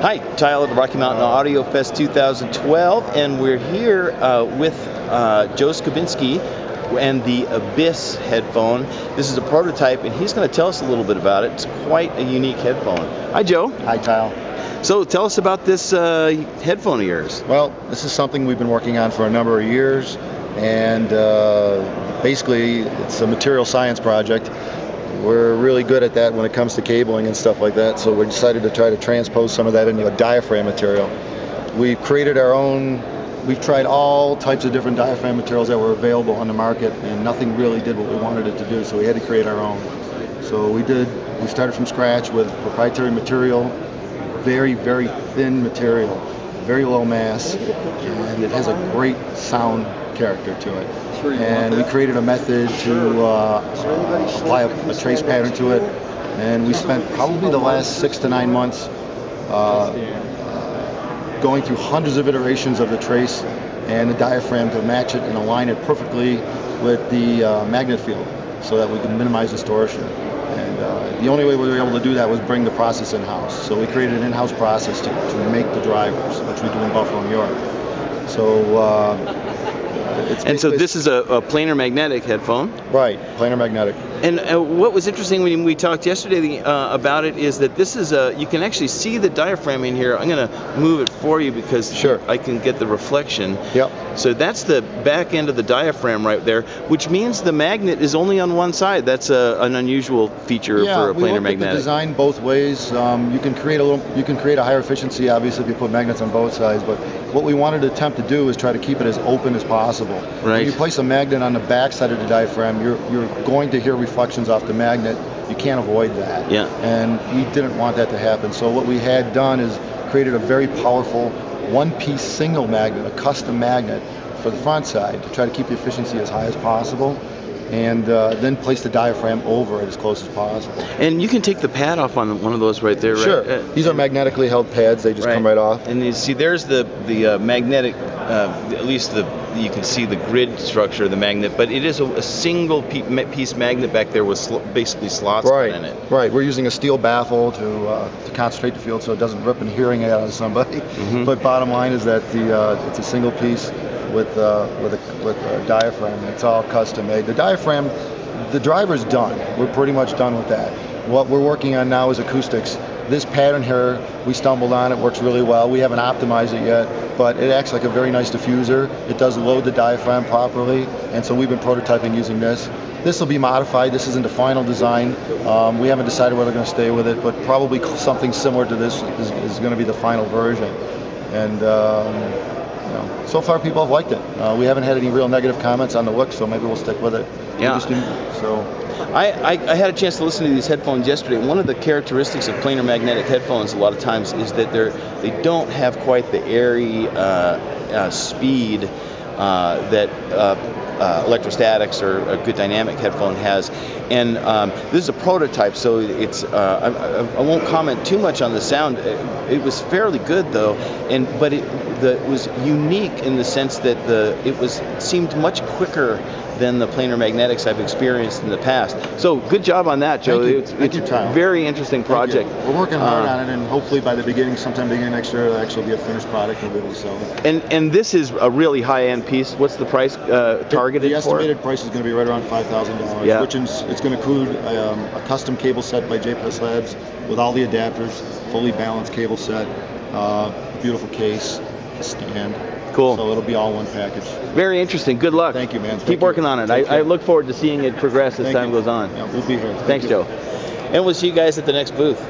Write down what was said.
Hi, Tyler at the Rocky Mountain Audio Fest 2012, and we're here with Joe Skabinski and the Abyss headphone. This is a prototype, and he's going to tell us a little bit about it. It's quite a unique headphone. Hi, Joe. Hi, Tyler. So tell us about this headphone of yours. Well, this is something we've been working on for a number of years, and basically it's a material science project. We're really good at that when it comes to cabling and stuff like that, so we decided to try to transpose some of that into a diaphragm material. We've created our own. We've tried all types of different diaphragm materials that were available on the market, and nothing really did what we wanted it to do, so we had to create our own. So we started from scratch with proprietary material, very, very thin material, very low mass, and it has a great sound character to it. And we created a method to apply a trace pattern to it, and we spent probably the last 6 to 9 months going through hundreds of iterations of the trace and the diaphragm to match it and align it perfectly with the magnet field so that we can minimize distortion. And the only way we were able to do that was bring the process in-house. So we created an in-house process to make the drivers, which we do in Buffalo, New York. So so this is a planar magnetic headphone? Right, planar magnetic. And what was interesting when we talked yesterday about it is that this is you can actually see the diaphragm in here. I'm going to move it for you because I can get the reflection. Yep. So that's the back end of the diaphragm right there, which means the magnet is only on one side. That's an unusual feature for a planar magnetic. Yeah, we design both ways. You can create a higher efficiency, obviously, if you put magnets on both sides. But what we wanted to attempt to do is try to keep it as open as possible. Right. When you place a magnet on the back side of the diaphragm, you're going to hear reflections off the magnet. You can't avoid that. Yeah. And we didn't want that to happen. So what we had done is created a very powerful one-piece single magnet, a custom magnet for the front side to try to keep the efficiency as high as possible, and then place the diaphragm over it as close as possible. And you can take the pad off on one of those right there, right? Sure. These are magnetically held pads. They just come right off. And you see there's the magnetic, at least you can see the grid structure of the magnet, but it is a single piece magnet back there with basically slots in it. Right. We're using a steel baffle to concentrate the field so it doesn't rip an hearing out of somebody. Mm-hmm. But bottom line is that it's a single piece with a diaphragm. It's all custom made. The diaphragm, the driver's done. We're pretty much done with that. What we're working on now is acoustics. This pattern here, we stumbled on. It works really well. We haven't optimized it yet, but it acts like a very nice diffuser. It does load the diaphragm properly, and so we've been prototyping using this. This will be modified. This isn't the final design. We haven't decided whether we're going to stay with it, but probably something similar to this is going to be the final version. And so far people have liked it. We haven't had any real negative comments on the look, so maybe we'll stick with it. Yeah. I had a chance to listen to these headphones yesterday. One of the characteristics of planar magnetic headphones a lot of times is that they don't have quite the airy speed that electrostatics or a good dynamic headphone has. And this is a prototype, so it's I won't comment too much on the sound. It was fairly good though, but it was unique in the sense that it seemed much quicker than the planar magnetics I've experienced in the past. So good job on that, Joe. Thank you, Tyler. Very interesting project. We're working hard on it, and hopefully by sometime beginning next year, it'll actually be a finished product and we'll be able to sell it. And this is a really high-end piece. What's the price targeted for? The estimated price is going to be right around $5,000, yeah. Which is it's going to include a custom cable set by JPS Labs with all the adapters, fully balanced cable set, beautiful case, stand. Cool. So it'll be all one package. Very interesting. Good luck. Thank you, man. Keep working on it. I look forward to seeing it progress as time goes on. Yeah, we'll be here. Thanks, Joe. And we'll see you guys at the next booth.